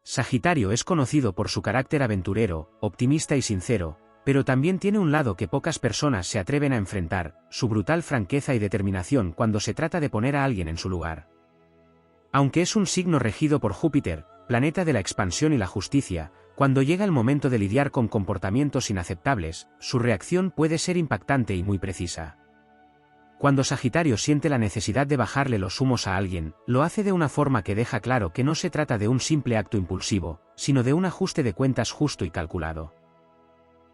Sagitario es conocido por su carácter aventurero, optimista y sincero, pero también tiene un lado que pocas personas se atreven a enfrentar, su brutal franqueza y determinación cuando se trata de poner a alguien en su lugar. Aunque es un signo regido por Júpiter, planeta de la expansión y la justicia, cuando llega el momento de lidiar con comportamientos inaceptables, su reacción puede ser impactante y muy precisa. Cuando Sagitario siente la necesidad de bajarle los humos a alguien, lo hace de una forma que deja claro que no se trata de un simple acto impulsivo, sino de un ajuste de cuentas justo y calculado.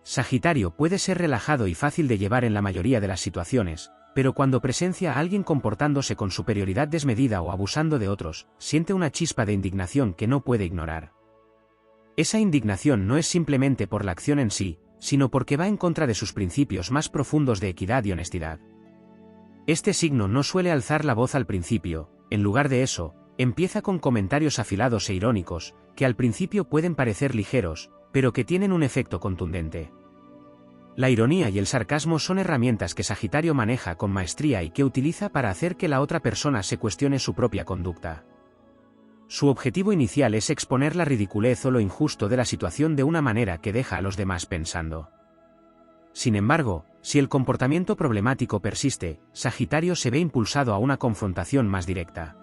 Sagitario puede ser relajado y fácil de llevar en la mayoría de las situaciones, pero cuando presencia a alguien comportándose con superioridad desmedida o abusando de otros, siente una chispa de indignación que no puede ignorar. Esa indignación no es simplemente por la acción en sí, sino porque va en contra de sus principios más profundos de equidad y honestidad. Este signo no suele alzar la voz al principio, en lugar de eso, empieza con comentarios afilados e irónicos, que al principio pueden parecer ligeros, pero que tienen un efecto contundente. La ironía y el sarcasmo son herramientas que Sagitario maneja con maestría y que utiliza para hacer que la otra persona se cuestione su propia conducta. Su objetivo inicial es exponer la ridiculez o lo injusto de la situación de una manera que deja a los demás pensando. Sin embargo, si el comportamiento problemático persiste, Sagitario se ve impulsado a una confrontación más directa.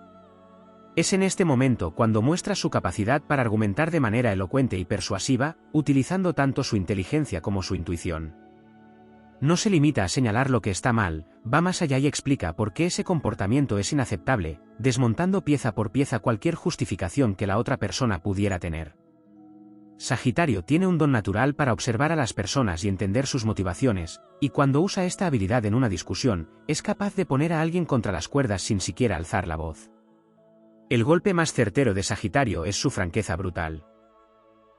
Es en este momento cuando muestra su capacidad para argumentar de manera elocuente y persuasiva, utilizando tanto su inteligencia como su intuición. No se limita a señalar lo que está mal, va más allá y explica por qué ese comportamiento es inaceptable, desmontando pieza por pieza cualquier justificación que la otra persona pudiera tener. Sagitario tiene un don natural para observar a las personas y entender sus motivaciones, y cuando usa esta habilidad en una discusión, es capaz de poner a alguien contra las cuerdas sin siquiera alzar la voz. El golpe más certero de Sagitario es su franqueza brutal.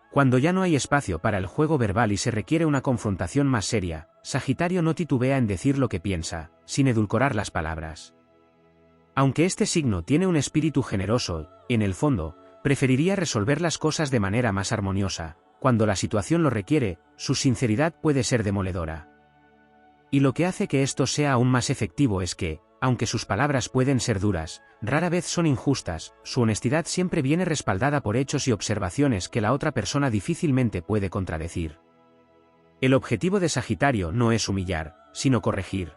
Cuando ya no hay espacio para el juego verbal y se requiere una confrontación más seria, Sagitario no titubea en decir lo que piensa, sin edulcorar las palabras. Aunque este signo tiene un espíritu generoso, en el fondo, preferiría resolver las cosas de manera más armoniosa. Cuando la situación lo requiere, su sinceridad puede ser demoledora. Y lo que hace que esto sea aún más efectivo es que, aunque sus palabras pueden ser duras, rara vez son injustas, su honestidad siempre viene respaldada por hechos y observaciones que la otra persona difícilmente puede contradecir. El objetivo de Sagitario no es humillar, sino corregir.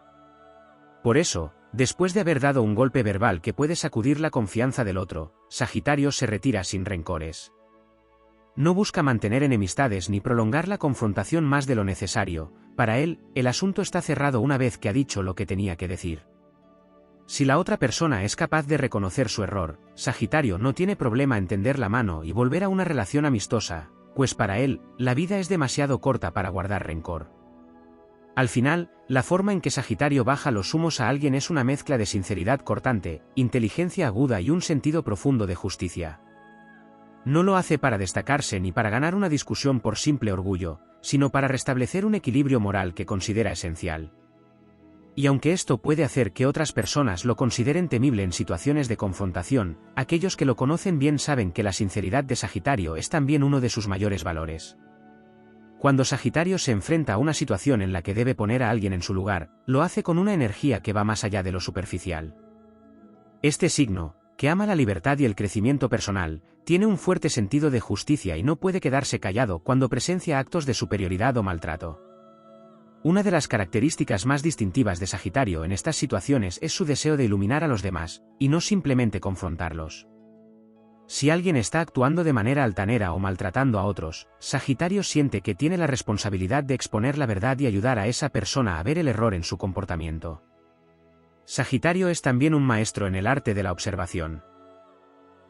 Por eso, después de haber dado un golpe verbal que puede sacudir la confianza del otro, Sagitario se retira sin rencores. No busca mantener enemistades ni prolongar la confrontación más de lo necesario, para él, el asunto está cerrado una vez que ha dicho lo que tenía que decir. Si la otra persona es capaz de reconocer su error, Sagitario no tiene problema en tender la mano y volver a una relación amistosa, pues para él, la vida es demasiado corta para guardar rencor. Al final, la forma en que Sagitario baja los humos a alguien es una mezcla de sinceridad cortante, inteligencia aguda y un sentido profundo de justicia. No lo hace para destacarse ni para ganar una discusión por simple orgullo, sino para restablecer un equilibrio moral que considera esencial. Y aunque esto puede hacer que otras personas lo consideren temible en situaciones de confrontación, aquellos que lo conocen bien saben que la sinceridad de Sagitario es también uno de sus mayores valores. Cuando Sagitario se enfrenta a una situación en la que debe poner a alguien en su lugar, lo hace con una energía que va más allá de lo superficial. Este signo, que ama la libertad y el crecimiento personal, tiene un fuerte sentido de justicia y no puede quedarse callado cuando presencia actos de superioridad o maltrato. Una de las características más distintivas de Sagitario en estas situaciones es su deseo de iluminar a los demás, y no simplemente confrontarlos. Si alguien está actuando de manera altanera o maltratando a otros, Sagitario siente que tiene la responsabilidad de exponer la verdad y ayudar a esa persona a ver el error en su comportamiento. Sagitario es también un maestro en el arte de la observación.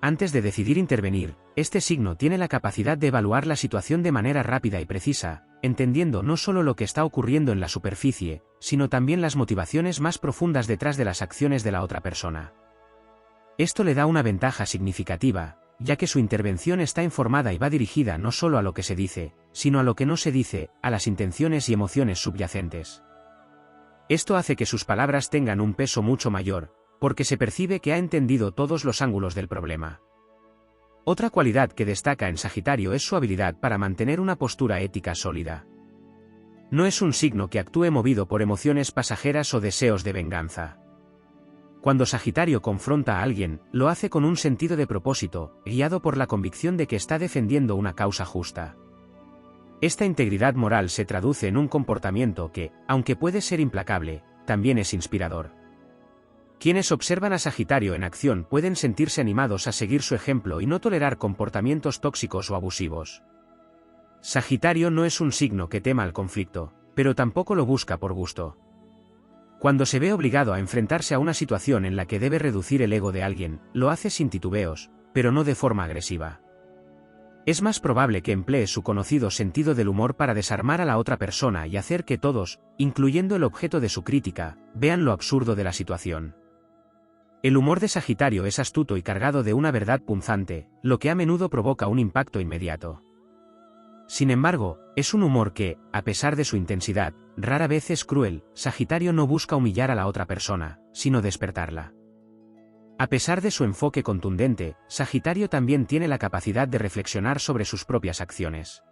Antes de decidir intervenir, este signo tiene la capacidad de evaluar la situación de manera rápida y precisa, entendiendo no solo lo que está ocurriendo en la superficie, sino también las motivaciones más profundas detrás de las acciones de la otra persona. Esto le da una ventaja significativa, ya que su intervención está informada y va dirigida no solo a lo que se dice, sino a lo que no se dice, a las intenciones y emociones subyacentes. Esto hace que sus palabras tengan un peso mucho mayor, porque se percibe que ha entendido todos los ángulos del problema. Otra cualidad que destaca en Sagitario es su habilidad para mantener una postura ética sólida. No es un signo que actúe movido por emociones pasajeras o deseos de venganza. Cuando Sagitario confronta a alguien, lo hace con un sentido de propósito, guiado por la convicción de que está defendiendo una causa justa. Esta integridad moral se traduce en un comportamiento que, aunque puede ser implacable, también es inspirador. Quienes observan a Sagitario en acción pueden sentirse animados a seguir su ejemplo y no tolerar comportamientos tóxicos o abusivos. Sagitario no es un signo que tema el conflicto, pero tampoco lo busca por gusto. Cuando se ve obligado a enfrentarse a una situación en la que debe reducir el ego de alguien, lo hace sin titubeos, pero no de forma agresiva. Es más probable que emplee su conocido sentido del humor para desarmar a la otra persona y hacer que todos, incluyendo el objeto de su crítica, vean lo absurdo de la situación. El humor de Sagitario es astuto y cargado de una verdad punzante, lo que a menudo provoca un impacto inmediato. Sin embargo, es un humor que, a pesar de su intensidad, rara vez es cruel. Sagitario no busca humillar a la otra persona, sino despertarla. A pesar de su enfoque contundente, Sagitario también tiene la capacidad de reflexionar sobre sus propias acciones.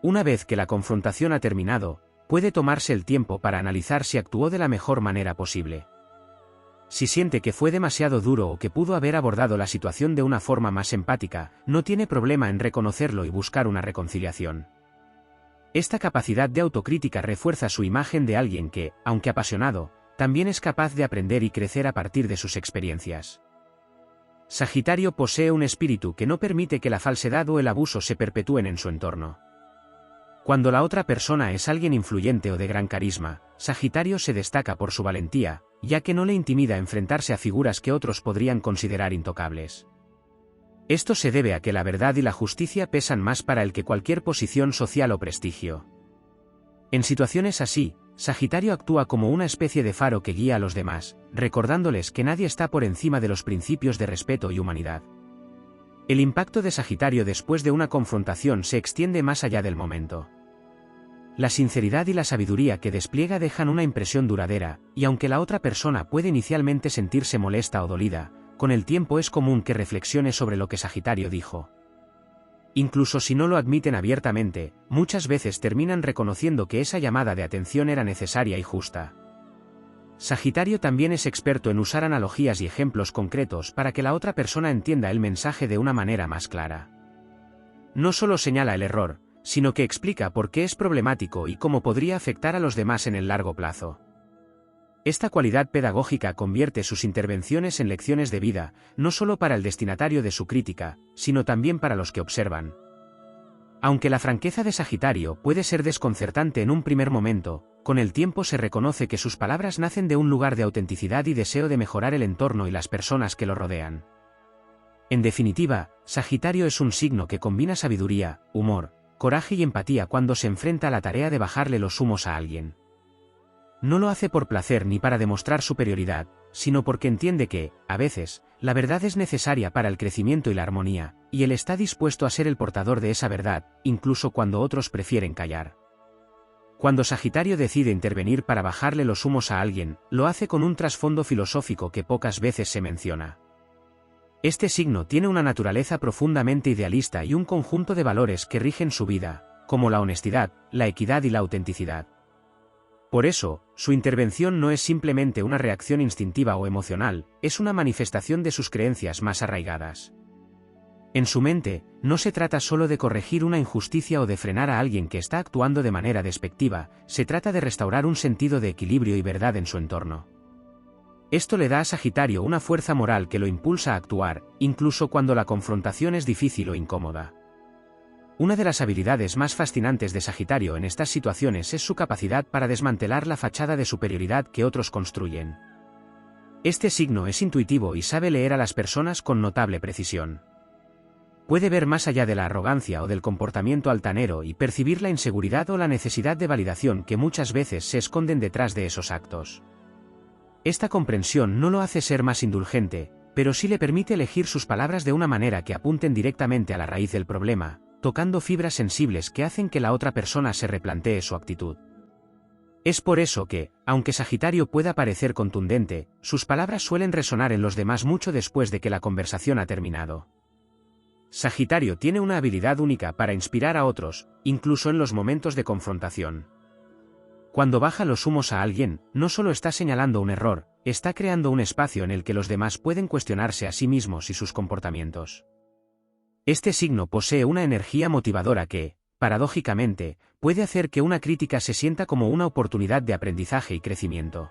Una vez que la confrontación ha terminado, puede tomarse el tiempo para analizar si actuó de la mejor manera posible. Si siente que fue demasiado duro o que pudo haber abordado la situación de una forma más empática, no tiene problema en reconocerlo y buscar una reconciliación. Esta capacidad de autocrítica refuerza su imagen de alguien que, aunque apasionado, también es capaz de aprender y crecer a partir de sus experiencias. Sagitario posee un espíritu que no permite que la falsedad o el abuso se perpetúen en su entorno. Cuando la otra persona es alguien influyente o de gran carisma, Sagitario se destaca por su valentía, ya que no le intimida enfrentarse a figuras que otros podrían considerar intocables. Esto se debe a que la verdad y la justicia pesan más para él que cualquier posición social o prestigio. En situaciones así, Sagitario actúa como una especie de faro que guía a los demás, recordándoles que nadie está por encima de los principios de respeto y humanidad. El impacto de Sagitario después de una confrontación se extiende más allá del momento. La sinceridad y la sabiduría que despliega dejan una impresión duradera, y aunque la otra persona puede inicialmente sentirse molesta o dolida, con el tiempo es común que reflexione sobre lo que Sagitario dijo. Incluso si no lo admiten abiertamente, muchas veces terminan reconociendo que esa llamada de atención era necesaria y justa. Sagitario también es experto en usar analogías y ejemplos concretos para que la otra persona entienda el mensaje de una manera más clara. No solo señala el error, sino que explica por qué es problemático y cómo podría afectar a los demás en el largo plazo. Esta cualidad pedagógica convierte sus intervenciones en lecciones de vida, no solo para el destinatario de su crítica, sino también para los que observan. Aunque la franqueza de Sagitario puede ser desconcertante en un primer momento, con el tiempo se reconoce que sus palabras nacen de un lugar de autenticidad y deseo de mejorar el entorno y las personas que lo rodean. En definitiva, Sagitario es un signo que combina sabiduría, humor, coraje y empatía cuando se enfrenta a la tarea de bajarle los humos a alguien. No lo hace por placer ni para demostrar superioridad, sino porque entiende que, a veces, la verdad es necesaria para el crecimiento y la armonía, y él está dispuesto a ser el portador de esa verdad, incluso cuando otros prefieren callar. Cuando Sagitario decide intervenir para bajarle los humos a alguien, lo hace con un trasfondo filosófico que pocas veces se menciona. Este signo tiene una naturaleza profundamente idealista y un conjunto de valores que rigen su vida, como la honestidad, la equidad y la autenticidad. Por eso, su intervención no es simplemente una reacción instintiva o emocional, es una manifestación de sus creencias más arraigadas. En su mente, no se trata solo de corregir una injusticia o de frenar a alguien que está actuando de manera despectiva, se trata de restaurar un sentido de equilibrio y verdad en su entorno. Esto le da a Sagitario una fuerza moral que lo impulsa a actuar, incluso cuando la confrontación es difícil o incómoda. Una de las habilidades más fascinantes de Sagitario en estas situaciones es su capacidad para desmantelar la fachada de superioridad que otros construyen. Este signo es intuitivo y sabe leer a las personas con notable precisión. Puede ver más allá de la arrogancia o del comportamiento altanero y percibir la inseguridad o la necesidad de validación que muchas veces se esconden detrás de esos actos. Esta comprensión no lo hace ser más indulgente, pero sí le permite elegir sus palabras de una manera que apunten directamente a la raíz del problema, tocando fibras sensibles que hacen que la otra persona se replantee su actitud. Es por eso que, aunque Sagitario pueda parecer contundente, sus palabras suelen resonar en los demás mucho después de que la conversación ha terminado. Sagitario tiene una habilidad única para inspirar a otros, incluso en los momentos de confrontación. Cuando baja los humos a alguien, no solo está señalando un error, está creando un espacio en el que los demás pueden cuestionarse a sí mismos y sus comportamientos. Este signo posee una energía motivadora que, paradójicamente, puede hacer que una crítica se sienta como una oportunidad de aprendizaje y crecimiento.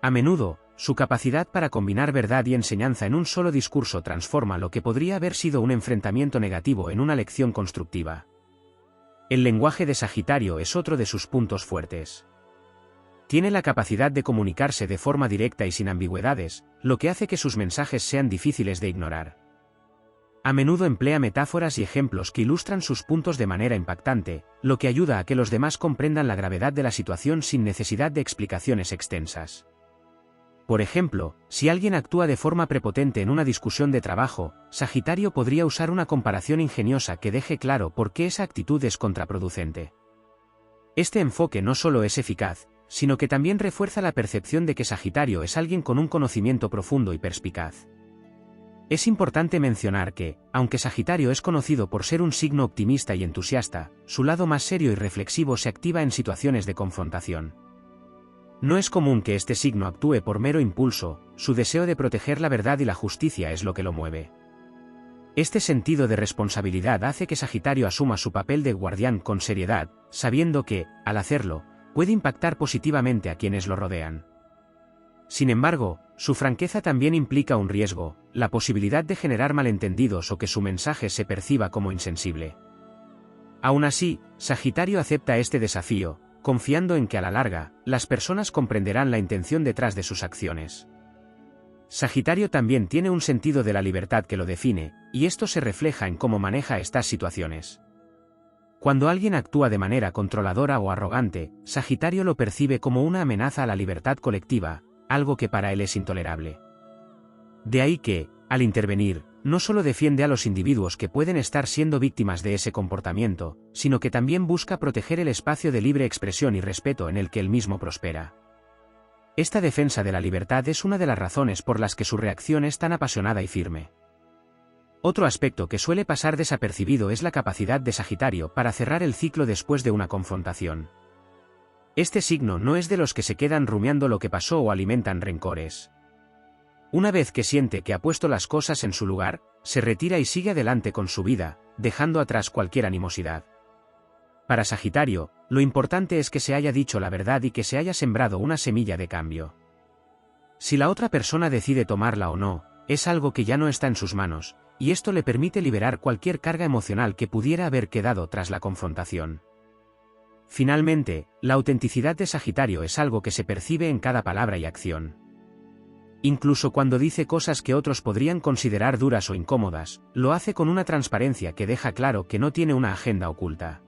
A menudo, su capacidad para combinar verdad y enseñanza en un solo discurso transforma lo que podría haber sido un enfrentamiento negativo en una lección constructiva. El lenguaje de Sagitario es otro de sus puntos fuertes. Tiene la capacidad de comunicarse de forma directa y sin ambigüedades, lo que hace que sus mensajes sean difíciles de ignorar. A menudo emplea metáforas y ejemplos que ilustran sus puntos de manera impactante, lo que ayuda a que los demás comprendan la gravedad de la situación sin necesidad de explicaciones extensas. Por ejemplo, si alguien actúa de forma prepotente en una discusión de trabajo, Sagitario podría usar una comparación ingeniosa que deje claro por qué esa actitud es contraproducente. Este enfoque no solo es eficaz, sino que también refuerza la percepción de que Sagitario es alguien con un conocimiento profundo y perspicaz. Es importante mencionar que, aunque Sagitario es conocido por ser un signo optimista y entusiasta, su lado más serio y reflexivo se activa en situaciones de confrontación. No es común que este signo actúe por mero impulso, su deseo de proteger la verdad y la justicia es lo que lo mueve. Este sentido de responsabilidad hace que Sagitario asuma su papel de guardián con seriedad, sabiendo que, al hacerlo, puede impactar positivamente a quienes lo rodean. Sin embargo, su franqueza también implica un riesgo, la posibilidad de generar malentendidos o que su mensaje se perciba como insensible. Aún así, Sagitario acepta este desafío, confiando en que a la larga, las personas comprenderán la intención detrás de sus acciones. Sagitario también tiene un sentido de la libertad que lo define, y esto se refleja en cómo maneja estas situaciones. Cuando alguien actúa de manera controladora o arrogante, Sagitario lo percibe como una amenaza a la libertad colectiva, algo que para él es intolerable. De ahí que, al intervenir, no solo defiende a los individuos que pueden estar siendo víctimas de ese comportamiento, sino que también busca proteger el espacio de libre expresión y respeto en el que él mismo prospera. Esta defensa de la libertad es una de las razones por las que su reacción es tan apasionada y firme. Otro aspecto que suele pasar desapercibido es la capacidad de Sagitario para cerrar el ciclo después de una confrontación. Este signo no es de los que se quedan rumiando lo que pasó o alimentan rencores. Una vez que siente que ha puesto las cosas en su lugar, se retira y sigue adelante con su vida, dejando atrás cualquier animosidad. Para Sagitario, lo importante es que se haya dicho la verdad y que se haya sembrado una semilla de cambio. Si la otra persona decide tomarla o no, es algo que ya no está en sus manos, y esto le permite liberar cualquier carga emocional que pudiera haber quedado tras la confrontación. Finalmente, la autenticidad de Sagitario es algo que se percibe en cada palabra y acción. Incluso cuando dice cosas que otros podrían considerar duras o incómodas, lo hace con una transparencia que deja claro que no tiene una agenda oculta.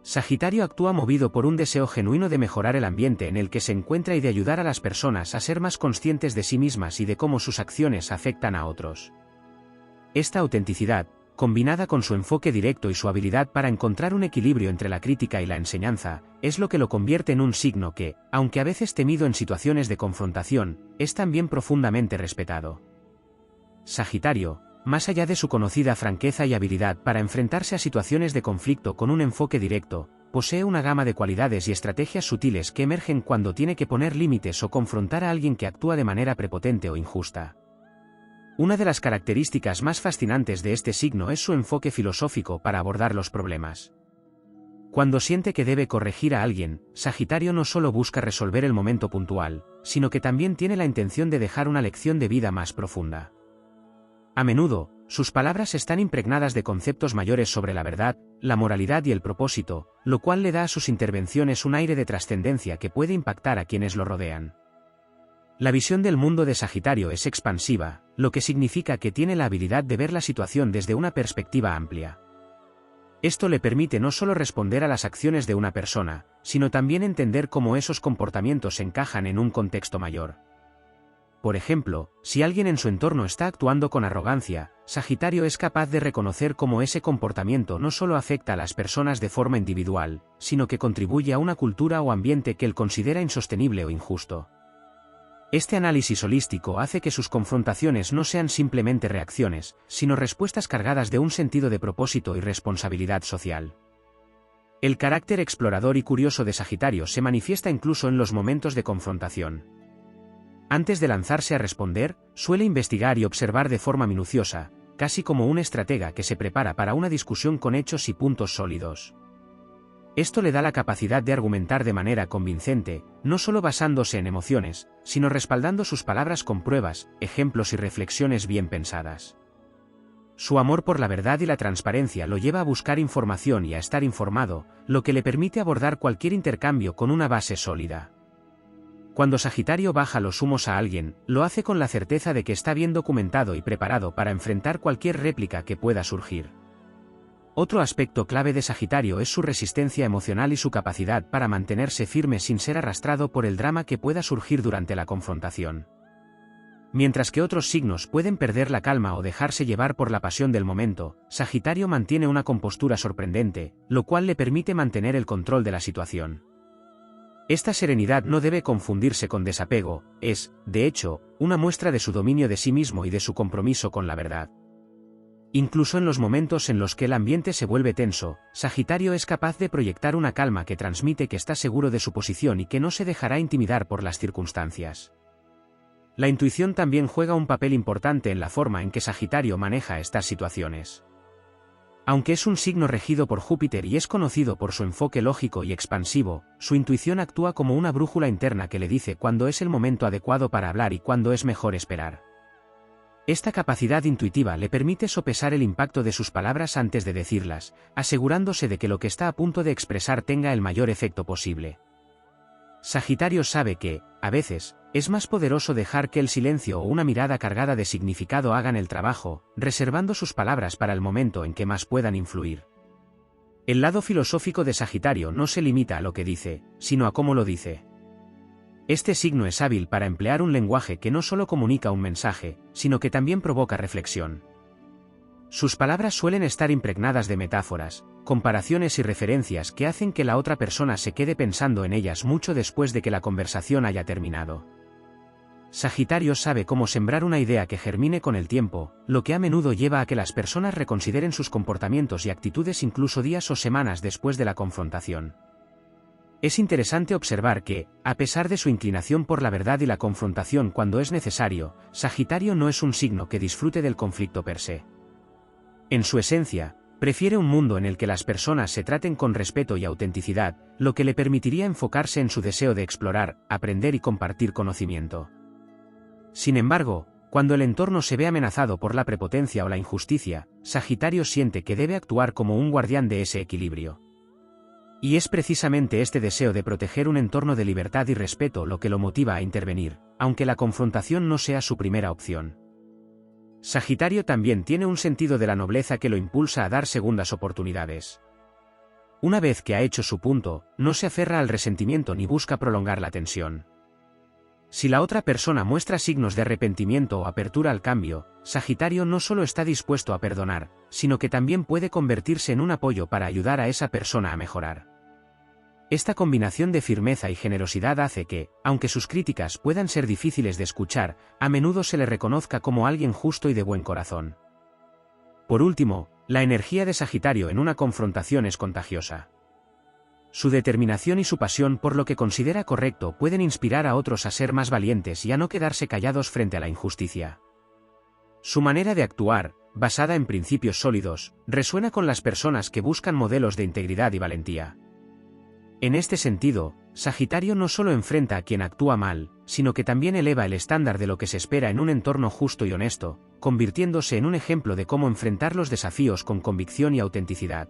Sagitario actúa movido por un deseo genuino de mejorar el ambiente en el que se encuentra y de ayudar a las personas a ser más conscientes de sí mismas y de cómo sus acciones afectan a otros. Esta autenticidad, combinada con su enfoque directo y su habilidad para encontrar un equilibrio entre la crítica y la enseñanza, es lo que lo convierte en un signo que, aunque a veces temido en situaciones de confrontación, es también profundamente respetado. Sagitario, más allá de su conocida franqueza y habilidad para enfrentarse a situaciones de conflicto con un enfoque directo, posee una gama de cualidades y estrategias sutiles que emergen cuando tiene que poner límites o confrontar a alguien que actúa de manera prepotente o injusta. Una de las características más fascinantes de este signo es su enfoque filosófico para abordar los problemas. Cuando siente que debe corregir a alguien, Sagitario no solo busca resolver el momento puntual, sino que también tiene la intención de dejar una lección de vida más profunda. A menudo, sus palabras están impregnadas de conceptos mayores sobre la verdad, la moralidad y el propósito, lo cual le da a sus intervenciones un aire de trascendencia que puede impactar a quienes lo rodean. La visión del mundo de Sagitario es expansiva, lo que significa que tiene la habilidad de ver la situación desde una perspectiva amplia. Esto le permite no solo responder a las acciones de una persona, sino también entender cómo esos comportamientos encajan en un contexto mayor. Por ejemplo, si alguien en su entorno está actuando con arrogancia, Sagitario es capaz de reconocer cómo ese comportamiento no solo afecta a las personas de forma individual, sino que contribuye a una cultura o ambiente que él considera insostenible o injusto. Este análisis holístico hace que sus confrontaciones no sean simplemente reacciones, sino respuestas cargadas de un sentido de propósito y responsabilidad social. El carácter explorador y curioso de Sagitario se manifiesta incluso en los momentos de confrontación. Antes de lanzarse a responder, suele investigar y observar de forma minuciosa, casi como un estratega que se prepara para una discusión con hechos y puntos sólidos. Esto le da la capacidad de argumentar de manera convincente, no solo basándose en emociones, sino respaldando sus palabras con pruebas, ejemplos y reflexiones bien pensadas. Su amor por la verdad y la transparencia lo lleva a buscar información y a estar informado, lo que le permite abordar cualquier intercambio con una base sólida. Cuando Sagitario baja los humos a alguien, lo hace con la certeza de que está bien documentado y preparado para enfrentar cualquier réplica que pueda surgir. Otro aspecto clave de Sagitario es su resistencia emocional y su capacidad para mantenerse firme sin ser arrastrado por el drama que pueda surgir durante la confrontación. Mientras que otros signos pueden perder la calma o dejarse llevar por la pasión del momento, Sagitario mantiene una compostura sorprendente, lo cual le permite mantener el control de la situación. Esta serenidad no debe confundirse con desapego, es, de hecho, una muestra de su dominio de sí mismo y de su compromiso con la verdad. Incluso en los momentos en los que el ambiente se vuelve tenso, Sagitario es capaz de proyectar una calma que transmite que está seguro de su posición y que no se dejará intimidar por las circunstancias. La intuición también juega un papel importante en la forma en que Sagitario maneja estas situaciones. Aunque es un signo regido por Júpiter y es conocido por su enfoque lógico y expansivo, su intuición actúa como una brújula interna que le dice cuándo es el momento adecuado para hablar y cuándo es mejor esperar. Esta capacidad intuitiva le permite sopesar el impacto de sus palabras antes de decirlas, asegurándose de que lo que está a punto de expresar tenga el mayor efecto posible. Sagitario sabe que, a veces, es más poderoso dejar que el silencio o una mirada cargada de significado hagan el trabajo, reservando sus palabras para el momento en que más puedan influir. El lado filosófico de Sagitario no se limita a lo que dice, sino a cómo lo dice. Este signo es hábil para emplear un lenguaje que no solo comunica un mensaje, sino que también provoca reflexión. Sus palabras suelen estar impregnadas de metáforas, comparaciones y referencias que hacen que la otra persona se quede pensando en ellas mucho después de que la conversación haya terminado. Sagitario sabe cómo sembrar una idea que germine con el tiempo, lo que a menudo lleva a que las personas reconsideren sus comportamientos y actitudes incluso días o semanas después de la confrontación. Es interesante observar que, a pesar de su inclinación por la verdad y la confrontación cuando es necesario, Sagitario no es un signo que disfrute del conflicto per se. En su esencia, prefiere un mundo en el que las personas se traten con respeto y autenticidad, lo que le permitiría enfocarse en su deseo de explorar, aprender y compartir conocimiento. Sin embargo, cuando el entorno se ve amenazado por la prepotencia o la injusticia, Sagitario siente que debe actuar como un guardián de ese equilibrio. Y es precisamente este deseo de proteger un entorno de libertad y respeto lo que lo motiva a intervenir, aunque la confrontación no sea su primera opción. Sagitario también tiene un sentido de la nobleza que lo impulsa a dar segundas oportunidades. Una vez que ha hecho su punto, no se aferra al resentimiento ni busca prolongar la tensión. Si la otra persona muestra signos de arrepentimiento o apertura al cambio, Sagitario no solo está dispuesto a perdonar, sino que también puede convertirse en un apoyo para ayudar a esa persona a mejorar. Esta combinación de firmeza y generosidad hace que, aunque sus críticas puedan ser difíciles de escuchar, a menudo se le reconozca como alguien justo y de buen corazón. Por último, la energía de Sagitario en una confrontación es contagiosa. Su determinación y su pasión por lo que considera correcto pueden inspirar a otros a ser más valientes y a no quedarse callados frente a la injusticia. Su manera de actuar, basada en principios sólidos, resuena con las personas que buscan modelos de integridad y valentía. En este sentido, Sagitario no solo enfrenta a quien actúa mal, sino que también eleva el estándar de lo que se espera en un entorno justo y honesto, convirtiéndose en un ejemplo de cómo enfrentar los desafíos con convicción y autenticidad.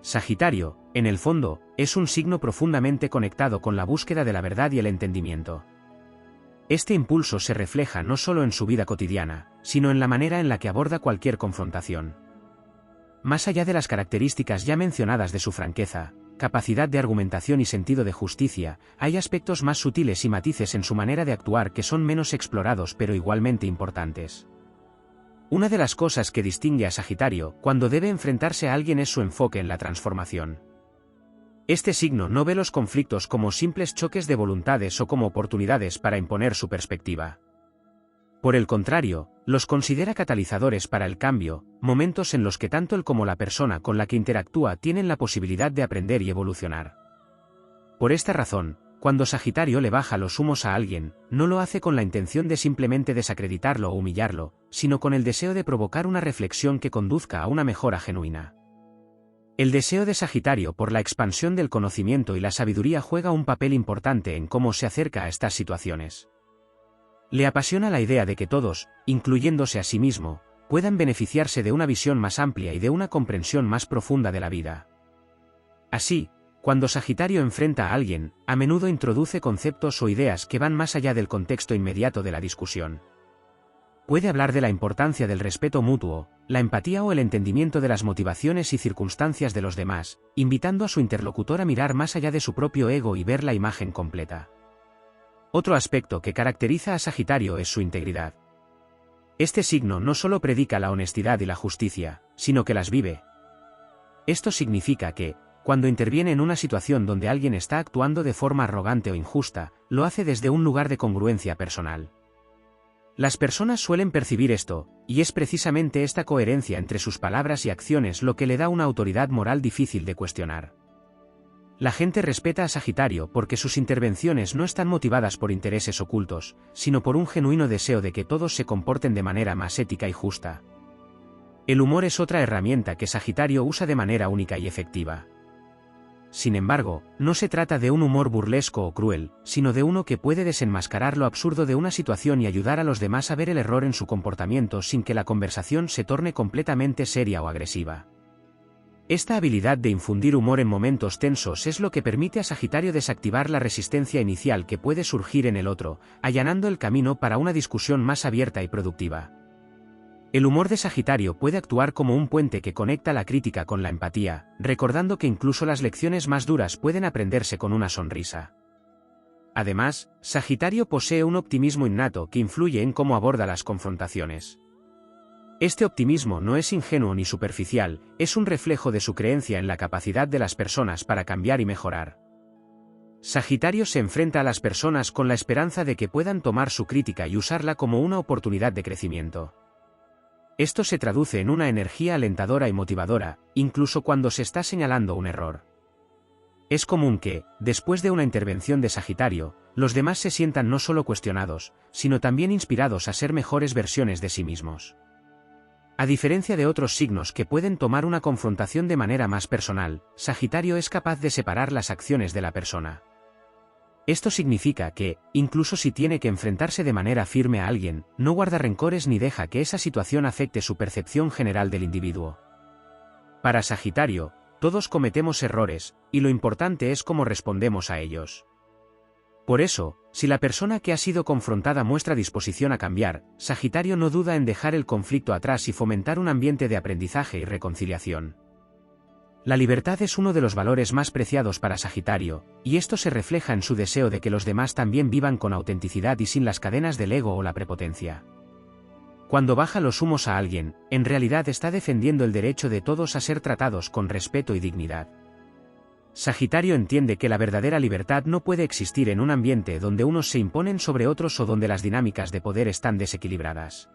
Sagitario, en el fondo, es un signo profundamente conectado con la búsqueda de la verdad y el entendimiento. Este impulso se refleja no solo en su vida cotidiana, sino en la manera en la que aborda cualquier confrontación. Más allá de las características ya mencionadas de su franqueza, capacidad de argumentación y sentido de justicia, hay aspectos más sutiles y matices en su manera de actuar que son menos explorados pero igualmente importantes. Una de las cosas que distingue a Sagitario cuando debe enfrentarse a alguien es su enfoque en la transformación. Este signo no ve los conflictos como simples choques de voluntades o como oportunidades para imponer su perspectiva. Por el contrario, los considera catalizadores para el cambio, momentos en los que tanto él como la persona con la que interactúa tienen la posibilidad de aprender y evolucionar. Por esta razón, Cuando Sagitario le baja los humos a alguien, no lo hace con la intención de simplemente desacreditarlo o humillarlo, sino con el deseo de provocar una reflexión que conduzca a una mejora genuina. El deseo de Sagitario por la expansión del conocimiento y la sabiduría juega un papel importante en cómo se acerca a estas situaciones. Le apasiona la idea de que todos, incluyéndose a sí mismo, puedan beneficiarse de una visión más amplia y de una comprensión más profunda de la vida. Así, cuando Sagitario enfrenta a alguien, a menudo introduce conceptos o ideas que van más allá del contexto inmediato de la discusión. Puede hablar de la importancia del respeto mutuo, la empatía o el entendimiento de las motivaciones y circunstancias de los demás, invitando a su interlocutor a mirar más allá de su propio ego y ver la imagen completa. Otro aspecto que caracteriza a Sagitario es su integridad. Este signo no solo predica la honestidad y la justicia, sino que las vive. Esto significa que, cuando interviene en una situación donde alguien está actuando de forma arrogante o injusta, lo hace desde un lugar de congruencia personal. Las personas suelen percibir esto, y es precisamente esta coherencia entre sus palabras y acciones lo que le da una autoridad moral difícil de cuestionar. La gente respeta a Sagitario porque sus intervenciones no están motivadas por intereses ocultos, sino por un genuino deseo de que todos se comporten de manera más ética y justa. El humor es otra herramienta que Sagitario usa de manera única y efectiva. Sin embargo, no se trata de un humor burlesco o cruel, sino de uno que puede desenmascarar lo absurdo de una situación y ayudar a los demás a ver el error en su comportamiento sin que la conversación se torne completamente seria o agresiva. Esta habilidad de infundir humor en momentos tensos es lo que permite a Sagitario desactivar la resistencia inicial que puede surgir en el otro, allanando el camino para una discusión más abierta y productiva. El humor de Sagitario puede actuar como un puente que conecta la crítica con la empatía, recordando que incluso las lecciones más duras pueden aprenderse con una sonrisa. Además, Sagitario posee un optimismo innato que influye en cómo aborda las confrontaciones. Este optimismo no es ingenuo ni superficial, es un reflejo de su creencia en la capacidad de las personas para cambiar y mejorar. Sagitario se enfrenta a las personas con la esperanza de que puedan tomar su crítica y usarla como una oportunidad de crecimiento. Esto se traduce en una energía alentadora y motivadora, incluso cuando se está señalando un error. Es común que, después de una intervención de Sagitario, los demás se sientan no solo cuestionados, sino también inspirados a ser mejores versiones de sí mismos. A diferencia de otros signos que pueden tomar una confrontación de manera más personal, Sagitario es capaz de separar las acciones de la persona. Esto significa que, incluso si tiene que enfrentarse de manera firme a alguien, no guarda rencores ni deja que esa situación afecte su percepción general del individuo. Para Sagitario, todos cometemos errores, y lo importante es cómo respondemos a ellos. Por eso, si la persona que ha sido confrontada muestra disposición a cambiar, Sagitario no duda en dejar el conflicto atrás y fomentar un ambiente de aprendizaje y reconciliación. La libertad es uno de los valores más preciados para Sagitario, y esto se refleja en su deseo de que los demás también vivan con autenticidad y sin las cadenas del ego o la prepotencia. Cuando baja los humos a alguien, en realidad está defendiendo el derecho de todos a ser tratados con respeto y dignidad. Sagitario entiende que la verdadera libertad no puede existir en un ambiente donde unos se imponen sobre otros o donde las dinámicas de poder están desequilibradas.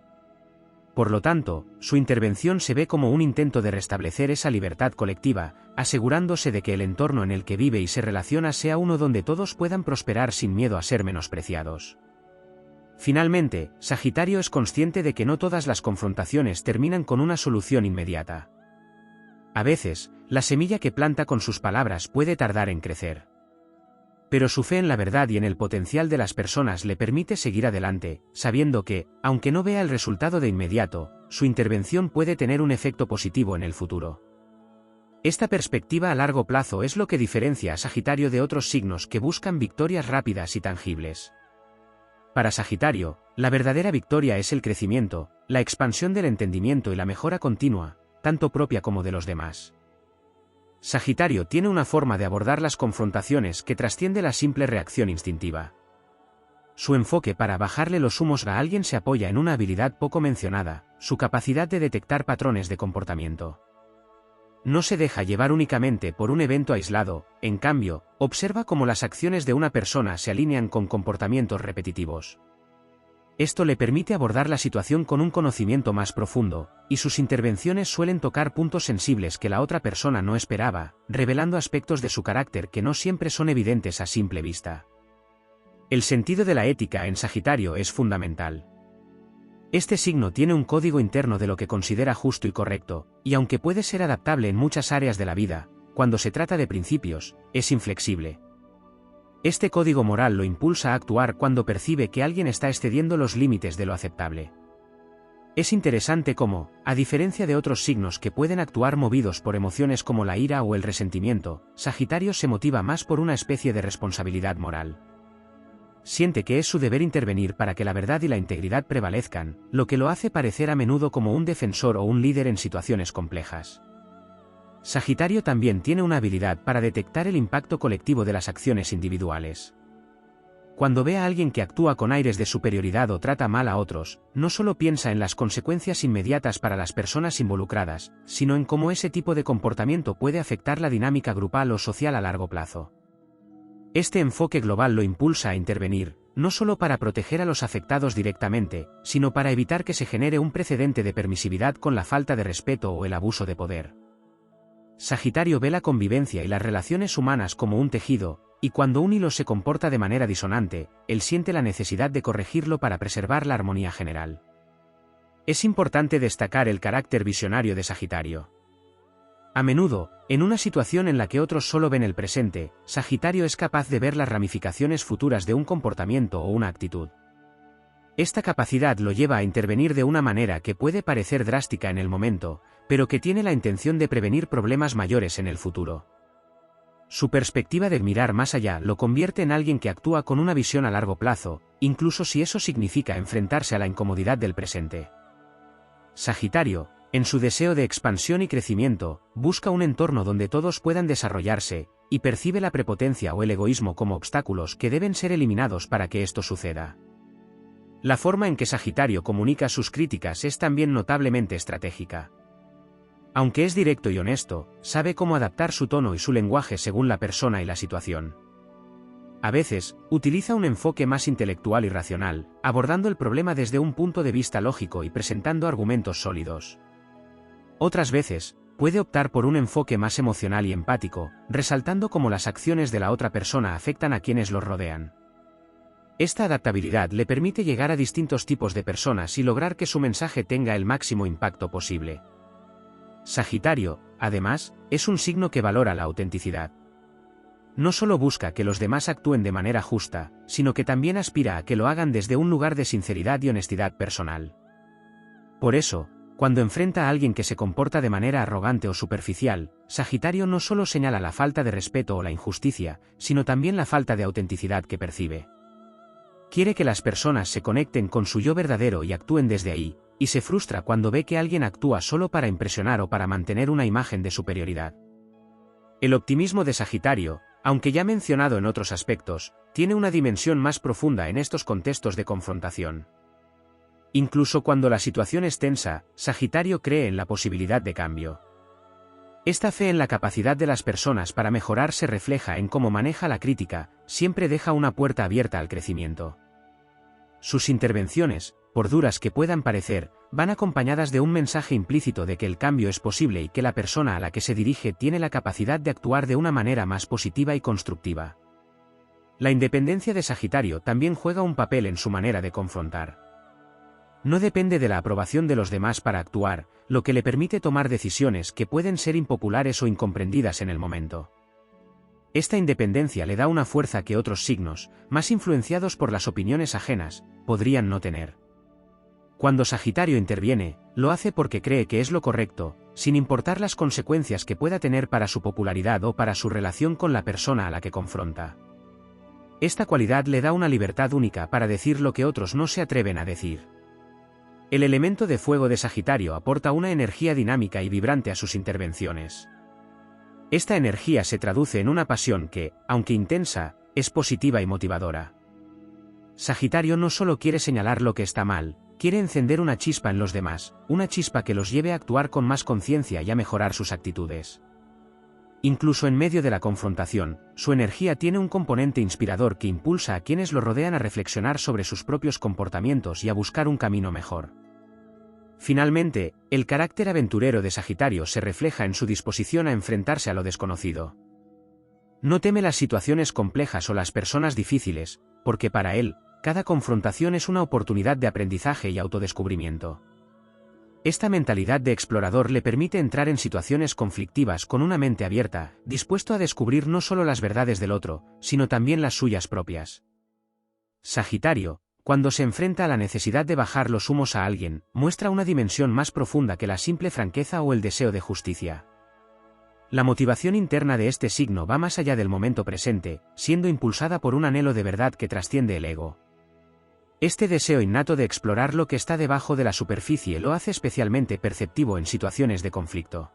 Por lo tanto, su intervención se ve como un intento de restablecer esa libertad colectiva, asegurándose de que el entorno en el que vive y se relaciona sea uno donde todos puedan prosperar sin miedo a ser menospreciados. Finalmente, Sagitario es consciente de que no todas las confrontaciones terminan con una solución inmediata. A veces, la semilla que planta con sus palabras puede tardar en crecer. Pero su fe en la verdad y en el potencial de las personas le permite seguir adelante, sabiendo que, aunque no vea el resultado de inmediato, su intervención puede tener un efecto positivo en el futuro. Esta perspectiva a largo plazo es lo que diferencia a Sagitario de otros signos que buscan victorias rápidas y tangibles. Para Sagitario, la verdadera victoria es el crecimiento, la expansión del entendimiento y la mejora continua, tanto propia como de los demás. Sagitario tiene una forma de abordar las confrontaciones que trasciende la simple reacción instintiva. Su enfoque para bajarle los humos a alguien se apoya en una habilidad poco mencionada, su capacidad de detectar patrones de comportamiento. No se deja llevar únicamente por un evento aislado, en cambio, observa cómo las acciones de una persona se alinean con comportamientos repetitivos. Esto le permite abordar la situación con un conocimiento más profundo, y sus intervenciones suelen tocar puntos sensibles que la otra persona no esperaba, revelando aspectos de su carácter que no siempre son evidentes a simple vista. El sentido de la ética en Sagitario es fundamental. Este signo tiene un código interno de lo que considera justo y correcto, y aunque puede ser adaptable en muchas áreas de la vida, cuando se trata de principios, es inflexible. Este código moral lo impulsa a actuar cuando percibe que alguien está excediendo los límites de lo aceptable. Es interesante cómo, a diferencia de otros signos que pueden actuar movidos por emociones como la ira o el resentimiento, Sagitario se motiva más por una especie de responsabilidad moral. Siente que es su deber intervenir para que la verdad y la integridad prevalezcan, lo que lo hace parecer a menudo como un defensor o un líder en situaciones complejas. Sagitario también tiene una habilidad para detectar el impacto colectivo de las acciones individuales. Cuando ve a alguien que actúa con aires de superioridad o trata mal a otros, no solo piensa en las consecuencias inmediatas para las personas involucradas, sino en cómo ese tipo de comportamiento puede afectar la dinámica grupal o social a largo plazo. Este enfoque global lo impulsa a intervenir, no solo para proteger a los afectados directamente, sino para evitar que se genere un precedente de permisividad con la falta de respeto o el abuso de poder. Sagitario ve la convivencia y las relaciones humanas como un tejido, y cuando un hilo se comporta de manera disonante, él siente la necesidad de corregirlo para preservar la armonía general. Es importante destacar el carácter visionario de Sagitario. A menudo, en una situación en la que otros solo ven el presente, Sagitario es capaz de ver las ramificaciones futuras de un comportamiento o una actitud. Esta capacidad lo lleva a intervenir de una manera que puede parecer drástica en el momento, pero que tiene la intención de prevenir problemas mayores en el futuro. Su perspectiva de mirar más allá lo convierte en alguien que actúa con una visión a largo plazo, incluso si eso significa enfrentarse a la incomodidad del presente. Sagitario, en su deseo de expansión y crecimiento, busca un entorno donde todos puedan desarrollarse, y percibe la prepotencia o el egoísmo como obstáculos que deben ser eliminados para que esto suceda. La forma en que Sagitario comunica sus críticas es también notablemente estratégica. Aunque es directo y honesto, sabe cómo adaptar su tono y su lenguaje según la persona y la situación. A veces, utiliza un enfoque más intelectual y racional, abordando el problema desde un punto de vista lógico y presentando argumentos sólidos. Otras veces, puede optar por un enfoque más emocional y empático, resaltando cómo las acciones de la otra persona afectan a quienes los rodean. Esta adaptabilidad le permite llegar a distintos tipos de personas y lograr que su mensaje tenga el máximo impacto posible. Sagitario, además, es un signo que valora la autenticidad. No solo busca que los demás actúen de manera justa, sino que también aspira a que lo hagan desde un lugar de sinceridad y honestidad personal. Por eso, cuando enfrenta a alguien que se comporta de manera arrogante o superficial, Sagitario no solo señala la falta de respeto o la injusticia, sino también la falta de autenticidad que percibe. Quiere que las personas se conecten con su yo verdadero y actúen desde ahí, y se frustra cuando ve que alguien actúa solo para impresionar o para mantener una imagen de superioridad. El optimismo de Sagitario, aunque ya mencionado en otros aspectos, tiene una dimensión más profunda en estos contextos de confrontación. Incluso cuando la situación es tensa, Sagitario cree en la posibilidad de cambio. Esta fe en la capacidad de las personas para mejorar se refleja en cómo maneja la crítica, siempre deja una puerta abierta al crecimiento. Sus intervenciones, por duras que puedan parecer, van acompañadas de un mensaje implícito de que el cambio es posible y que la persona a la que se dirige tiene la capacidad de actuar de una manera más positiva y constructiva. La independencia de Sagitario también juega un papel en su manera de confrontar. No depende de la aprobación de los demás para actuar, lo que le permite tomar decisiones que pueden ser impopulares o incomprendidas en el momento. Esta independencia le da una fuerza que otros signos, más influenciados por las opiniones ajenas, podrían no tener. Cuando Sagitario interviene, lo hace porque cree que es lo correcto, sin importar las consecuencias que pueda tener para su popularidad o para su relación con la persona a la que confronta. Esta cualidad le da una libertad única para decir lo que otros no se atreven a decir. El elemento de fuego de Sagitario aporta una energía dinámica y vibrante a sus intervenciones. Esta energía se traduce en una pasión que, aunque intensa, es positiva y motivadora. Sagitario no solo quiere señalar lo que está mal, quiere encender una chispa en los demás, una chispa que los lleve a actuar con más conciencia y a mejorar sus actitudes. Incluso en medio de la confrontación, su energía tiene un componente inspirador que impulsa a quienes lo rodean a reflexionar sobre sus propios comportamientos y a buscar un camino mejor. Finalmente, el carácter aventurero de Sagitario se refleja en su disposición a enfrentarse a lo desconocido. No teme las situaciones complejas o las personas difíciles, porque para él, cada confrontación es una oportunidad de aprendizaje y autodescubrimiento. Esta mentalidad de explorador le permite entrar en situaciones conflictivas con una mente abierta, dispuesto a descubrir no solo las verdades del otro, sino también las suyas propias. Sagitario, cuando se enfrenta a la necesidad de bajar los humos a alguien, muestra una dimensión más profunda que la simple franqueza o el deseo de justicia. La motivación interna de este signo va más allá del momento presente, siendo impulsada por un anhelo de verdad que trasciende el ego. Este deseo innato de explorar lo que está debajo de la superficie lo hace especialmente perceptivo en situaciones de conflicto.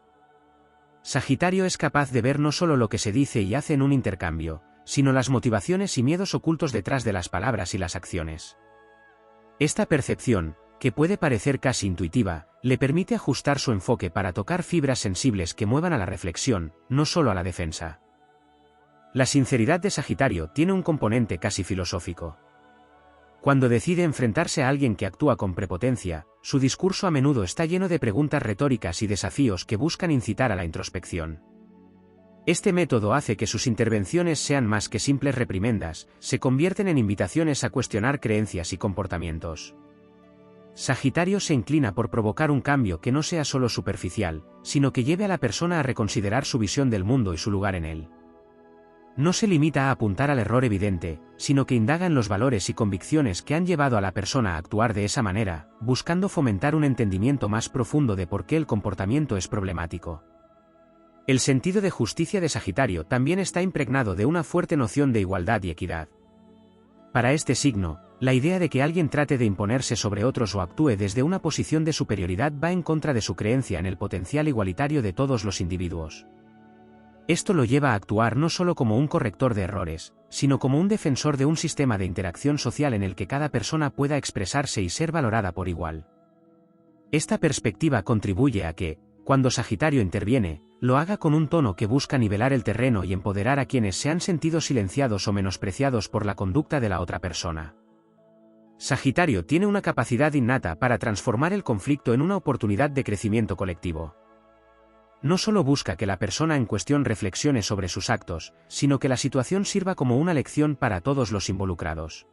Sagitario es capaz de ver no solo lo que se dice y hace en un intercambio, sino las motivaciones y miedos ocultos detrás de las palabras y las acciones. Esta percepción, que puede parecer casi intuitiva, le permite ajustar su enfoque para tocar fibras sensibles que muevan a la reflexión, no solo a la defensa. La sinceridad de Sagitario tiene un componente casi filosófico. Cuando decide enfrentarse a alguien que actúa con prepotencia, su discurso a menudo está lleno de preguntas retóricas y desafíos que buscan incitar a la introspección. Este método hace que sus intervenciones sean más que simples reprimendas, se convierten en invitaciones a cuestionar creencias y comportamientos. Sagitario se inclina por provocar un cambio que no sea solo superficial, sino que lleve a la persona a reconsiderar su visión del mundo y su lugar en él. No se limita a apuntar al error evidente, sino que indaga en los valores y convicciones que han llevado a la persona a actuar de esa manera, buscando fomentar un entendimiento más profundo de por qué el comportamiento es problemático. El sentido de justicia de Sagitario también está impregnado de una fuerte noción de igualdad y equidad. Para este signo, la idea de que alguien trate de imponerse sobre otros o actúe desde una posición de superioridad va en contra de su creencia en el potencial igualitario de todos los individuos. Esto lo lleva a actuar no solo como un corrector de errores, sino como un defensor de un sistema de interacción social en el que cada persona pueda expresarse y ser valorada por igual. Esta perspectiva contribuye a que, cuando Sagitario interviene, lo haga con un tono que busca nivelar el terreno y empoderar a quienes se han sentido silenciados o menospreciados por la conducta de la otra persona. Sagitario tiene una capacidad innata para transformar el conflicto en una oportunidad de crecimiento colectivo. No solo busca que la persona en cuestión reflexione sobre sus actos, sino que la situación sirva como una lección para todos los involucrados.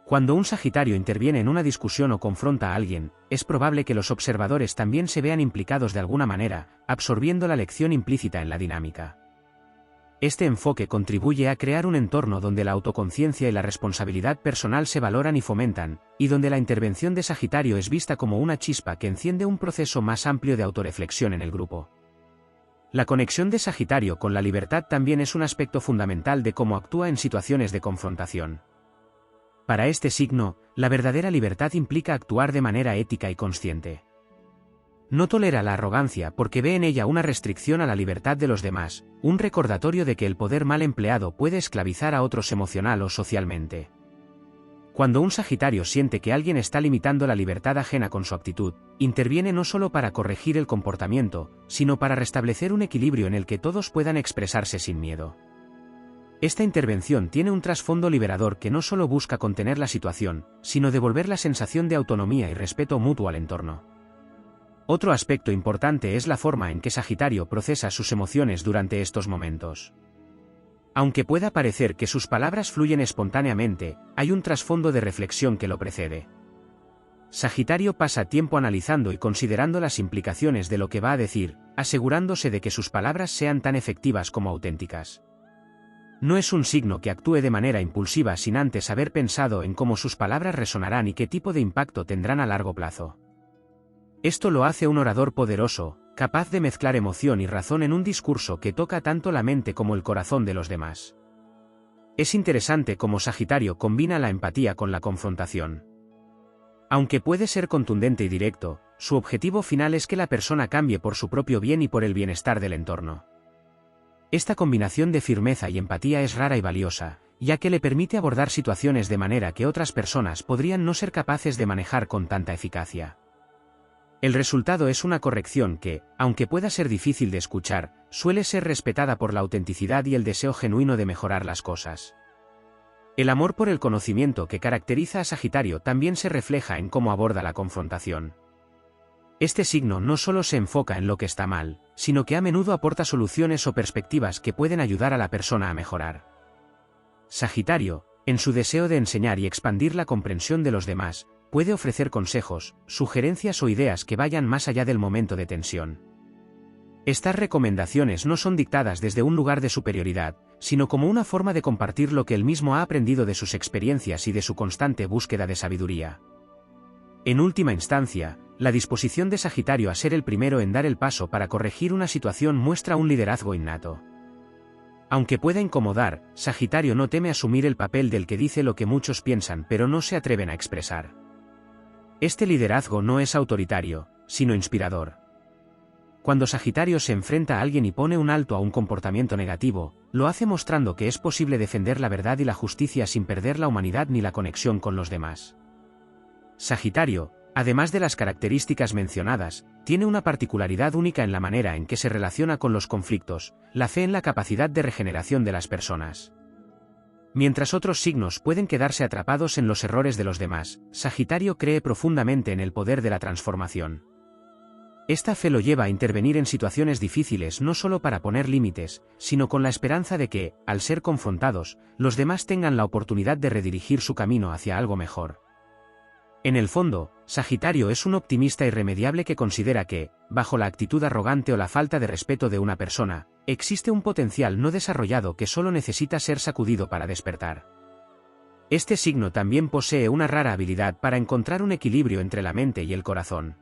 Cuando un Sagitario interviene en una discusión o confronta a alguien, es probable que los observadores también se vean implicados de alguna manera, absorbiendo la lección implícita en la dinámica. Este enfoque contribuye a crear un entorno donde la autoconciencia y la responsabilidad personal se valoran y fomentan, y donde la intervención de Sagitario es vista como una chispa que enciende un proceso más amplio de autorreflexión en el grupo. La conexión de Sagitario con la libertad también es un aspecto fundamental de cómo actúa en situaciones de confrontación. Para este signo, la verdadera libertad implica actuar de manera ética y consciente. No tolera la arrogancia porque ve en ella una restricción a la libertad de los demás, un recordatorio de que el poder mal empleado puede esclavizar a otros emocional o socialmente. Cuando un Sagitario siente que alguien está limitando la libertad ajena con su actitud, interviene no solo para corregir el comportamiento, sino para restablecer un equilibrio en el que todos puedan expresarse sin miedo. Esta intervención tiene un trasfondo liberador que no solo busca contener la situación, sino devolver la sensación de autonomía y respeto mutuo al entorno. Otro aspecto importante es la forma en que Sagitario procesa sus emociones durante estos momentos. Aunque pueda parecer que sus palabras fluyen espontáneamente, hay un trasfondo de reflexión que lo precede. Sagitario pasa tiempo analizando y considerando las implicaciones de lo que va a decir, asegurándose de que sus palabras sean tan efectivas como auténticas. No es un signo que actúe de manera impulsiva sin antes haber pensado en cómo sus palabras resonarán y qué tipo de impacto tendrán a largo plazo. Esto lo hace un orador poderoso, capaz de mezclar emoción y razón en un discurso que toca tanto la mente como el corazón de los demás. Es interesante cómo Sagitario combina la empatía con la confrontación. Aunque puede ser contundente y directo, su objetivo final es que la persona cambie por su propio bien y por el bienestar del entorno. Esta combinación de firmeza y empatía es rara y valiosa, ya que le permite abordar situaciones de manera que otras personas podrían no ser capaces de manejar con tanta eficacia. El resultado es una corrección que, aunque pueda ser difícil de escuchar, suele ser respetada por la autenticidad y el deseo genuino de mejorar las cosas. El amor por el conocimiento que caracteriza a Sagitario también se refleja en cómo aborda la confrontación. Este signo no solo se enfoca en lo que está mal, sino que a menudo aporta soluciones o perspectivas que pueden ayudar a la persona a mejorar. Sagitario, En su deseo de enseñar y expandir la comprensión de los demás, puede ofrecer consejos, sugerencias o ideas que vayan más allá del momento de tensión. Estas recomendaciones no son dictadas desde un lugar de superioridad, sino como una forma de compartir lo que él mismo ha aprendido de sus experiencias y de su constante búsqueda de sabiduría. En última instancia, la disposición de Sagitario a ser el primero en dar el paso para corregir una situación muestra un liderazgo innato. Aunque pueda incomodar, Sagitario no teme asumir el papel del que dice lo que muchos piensan pero no se atreven a expresar. Este liderazgo no es autoritario, sino inspirador. Cuando Sagitario se enfrenta a alguien y pone un alto a un comportamiento negativo, lo hace mostrando que es posible defender la verdad y la justicia sin perder la humanidad ni la conexión con los demás. Sagitario, además de las características mencionadas, tiene una particularidad única en la manera en que se relaciona con los conflictos, la fe en la capacidad de regeneración de las personas. Mientras otros signos pueden quedarse atrapados en los errores de los demás, Sagitario cree profundamente en el poder de la transformación. Esta fe lo lleva a intervenir en situaciones difíciles no solo para poner límites, sino con la esperanza de que, al ser confrontados, los demás tengan la oportunidad de redirigir su camino hacia algo mejor. En el fondo, Sagitario es un optimista irremediable que considera que, bajo la actitud arrogante o la falta de respeto de una persona, existe un potencial no desarrollado que solo necesita ser sacudido para despertar. Este signo también posee una rara habilidad para encontrar un equilibrio entre la mente y el corazón.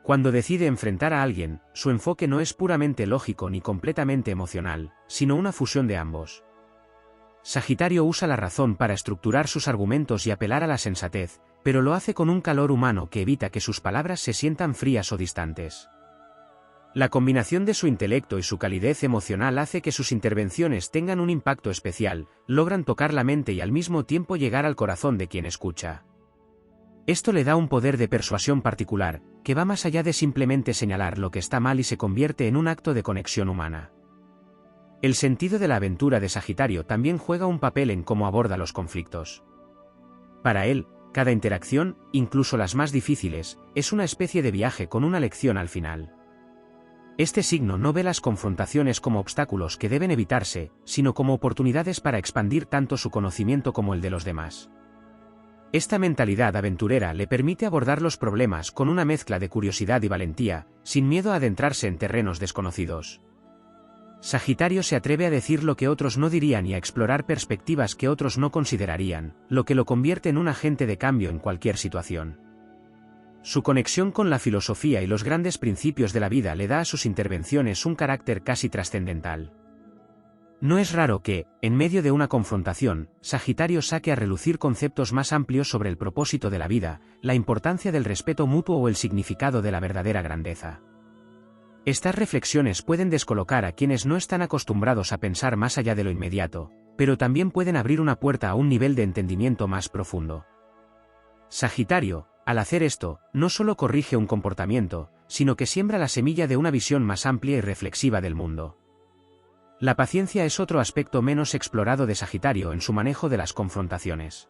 Cuando decide enfrentar a alguien, su enfoque no es puramente lógico ni completamente emocional, sino una fusión de ambos. Sagitario usa la razón para estructurar sus argumentos y apelar a la sensatez, pero lo hace con un calor humano que evita que sus palabras se sientan frías o distantes. La combinación de su intelecto y su calidez emocional hace que sus intervenciones tengan un impacto especial, logran tocar la mente y al mismo tiempo llegar al corazón de quien escucha. Esto le da un poder de persuasión particular, que va más allá de simplemente señalar lo que está mal y se convierte en un acto de conexión humana. El sentido de la aventura de Sagitario también juega un papel en cómo aborda los conflictos. Para él, cada interacción, incluso las más difíciles, es una especie de viaje con una lección al final. Este signo no ve las confrontaciones como obstáculos que deben evitarse, sino como oportunidades para expandir tanto su conocimiento como el de los demás. Esta mentalidad aventurera le permite abordar los problemas con una mezcla de curiosidad y valentía, sin miedo a adentrarse en terrenos desconocidos. Sagitario se atreve a decir lo que otros no dirían y a explorar perspectivas que otros no considerarían, lo que lo convierte en un agente de cambio en cualquier situación. Su conexión con la filosofía y los grandes principios de la vida le da a sus intervenciones un carácter casi trascendental. No es raro que, en medio de una confrontación, Sagitario saque a relucir conceptos más amplios sobre el propósito de la vida, la importancia del respeto mutuo o el significado de la verdadera grandeza. Estas reflexiones pueden descolocar a quienes no están acostumbrados a pensar más allá de lo inmediato, pero también pueden abrir una puerta a un nivel de entendimiento más profundo. Sagitario, al hacer esto, no solo corrige un comportamiento, sino que siembra la semilla de una visión más amplia y reflexiva del mundo. La paciencia es otro aspecto menos explorado de Sagitario en su manejo de las confrontaciones.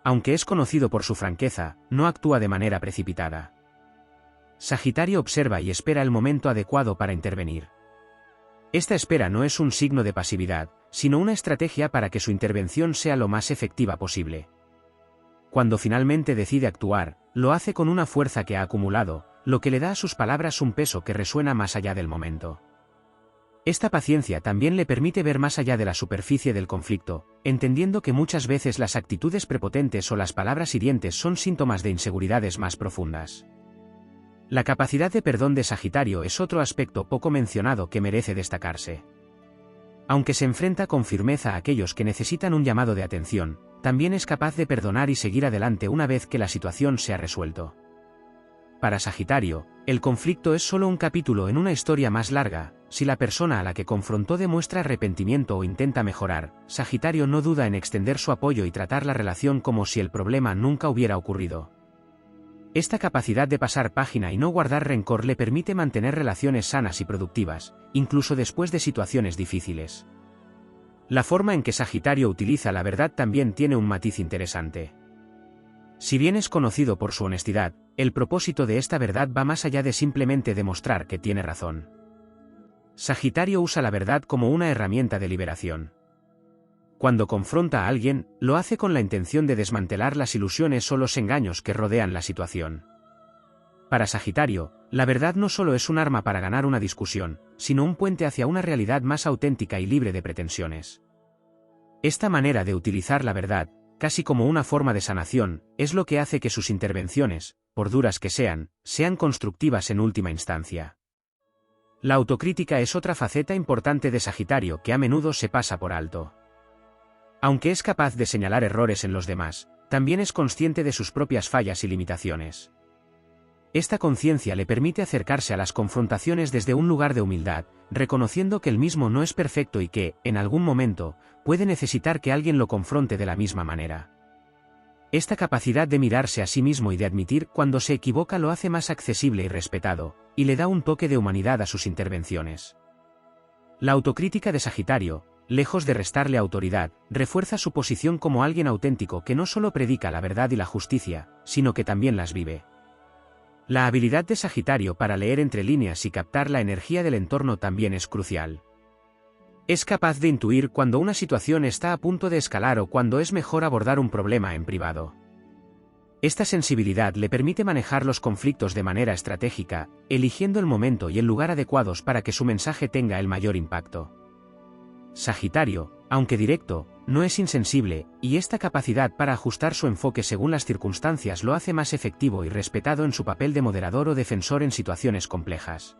Aunque es conocido por su franqueza, no actúa de manera precipitada. Sagitario observa y espera el momento adecuado para intervenir. Esta espera no es un signo de pasividad, sino una estrategia para que su intervención sea lo más efectiva posible. Cuando finalmente decide actuar, lo hace con una fuerza que ha acumulado, lo que le da a sus palabras un peso que resuena más allá del momento. Esta paciencia también le permite ver más allá de la superficie del conflicto, entendiendo que muchas veces las actitudes prepotentes o las palabras hirientes son síntomas de inseguridades más profundas. La capacidad de perdón de Sagitario es otro aspecto poco mencionado que merece destacarse. Aunque se enfrenta con firmeza a aquellos que necesitan un llamado de atención, también es capaz de perdonar y seguir adelante una vez que la situación se ha resuelto. Para Sagitario, el conflicto es solo un capítulo en una historia más larga. Si la persona a la que confrontó demuestra arrepentimiento o intenta mejorar, Sagitario no duda en extender su apoyo y tratar la relación como si el problema nunca hubiera ocurrido. Esta capacidad de pasar página y no guardar rencor le permite mantener relaciones sanas y productivas, incluso después de situaciones difíciles. La forma en que Sagitario utiliza la verdad también tiene un matiz interesante. Si bien es conocido por su honestidad, el propósito de esta verdad va más allá de simplemente demostrar que tiene razón. Sagitario usa la verdad como una herramienta de liberación. Cuando confronta a alguien, lo hace con la intención de desmantelar las ilusiones o los engaños que rodean la situación. Para Sagitario, la verdad no solo es un arma para ganar una discusión, sino un puente hacia una realidad más auténtica y libre de pretensiones. Esta manera de utilizar la verdad, casi como una forma de sanación, es lo que hace que sus intervenciones, por duras que sean constructivas en última instancia. La autocrítica es otra faceta importante de Sagitario que a menudo se pasa por alto. Aunque es capaz de señalar errores en los demás, también es consciente de sus propias fallas y limitaciones. Esta conciencia le permite acercarse a las confrontaciones desde un lugar de humildad, reconociendo que él mismo no es perfecto y que, en algún momento, puede necesitar que alguien lo confronte de la misma manera. Esta capacidad de mirarse a sí mismo y de admitir cuando se equivoca lo hace más accesible y respetado, y le da un toque de humanidad a sus intervenciones. La autocrítica de Sagitario, lejos de restarle autoridad, refuerza su posición como alguien auténtico que no solo predica la verdad y la justicia, sino que también las vive. La habilidad de Sagitario para leer entre líneas y captar la energía del entorno también es crucial. Es capaz de intuir cuando una situación está a punto de escalar o cuando es mejor abordar un problema en privado. Esta sensibilidad le permite manejar los conflictos de manera estratégica, eligiendo el momento y el lugar adecuados para que su mensaje tenga el mayor impacto. Sagitario, aunque directo, no es insensible, y esta capacidad para ajustar su enfoque según las circunstancias lo hace más efectivo y respetado en su papel de moderador o defensor en situaciones complejas.